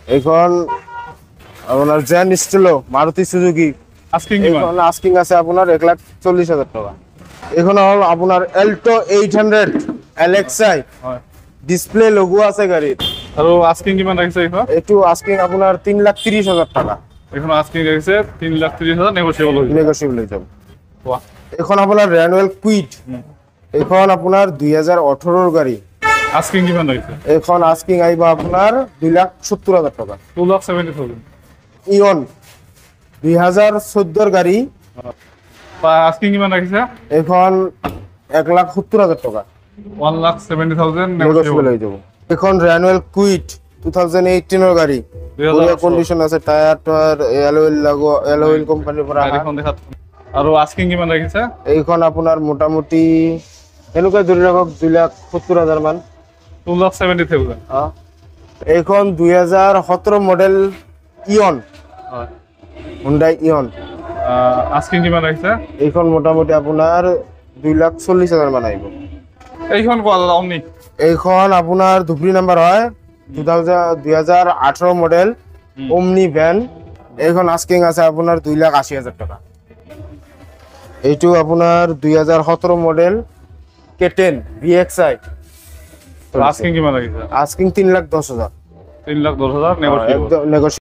এখন আপনার জেন স্টিলো Maruti Suzuki asking কি মান? এখন আস্কিং আছে আপনার 1,40,000 টাকা। এখন হল আপনার এল্টো 800 এলএক্সআই হয় ডিসপ্লে লোগো আছে গাড়ির, আৰু আস্কিং কিমান রাখিছে এখন? একটু আস্কিং আপনার 3,30,000 টাকা এখন আস্কিং রাখিছে 3,30,000 নেগোশিয়েবল হইছে। নেগোশিয়েবল হয়ে যাবে। বাহ। এখন আপনার রেনুয়েল কুইট, এখন আপনার 2018 গাড়ি, আস্কিং কিমান রাখিছে? এখন আস্কিং আইবা আপনার 2,70,000 টাকা। 2,70,000 ইয়ন 2014 গাড়ি, আস্কিং কিমান রাখিছে? এখন 1,70,000 টাকা 1,70,000 নেগোশিয়েবল নেগোশিয়েবল। হয়ে যাবে। এখন রেনুয়েল কুইট 2018 গাড়ি, 2018 কন্ডিশন আছে, টায়ার টায়ার অ্যালয়েল কোম্পানির পৰা আহা। গাড়ীখন দেখাত। আৰু আস্কিং কিমান ৰাখিছে? এইখন আপোনাৰ মোটামুটি এনেকুৱা ধৰি ৰাখক 2,70,000 মান। 2,70,000 এইখন 2017 মডেল ইয়ন, হয়। হুন্ডাই ইয়ন, আস্কিং কিমান ৰাখিছে? এইখন মোটামুটি আপোনাৰ 2,40,000 মান আহিব। এইখন কোৱা দাদা অমনি। এইখন আপোনাৰ ধুবুৰী নাম্বাৰ হয়, 2018 মডেল ওমনি ভ্যান। এইখন আস্কিং আছে আপোনাৰ 2,80,000 টাকা। এইটো আপোনাৰ 2017 মডেল K10 VXI, আস্কিং কিমান ৰাখিছে? Asking 3,10,000 3,10,000 negotiable. একদম নেগোশিয়েবল।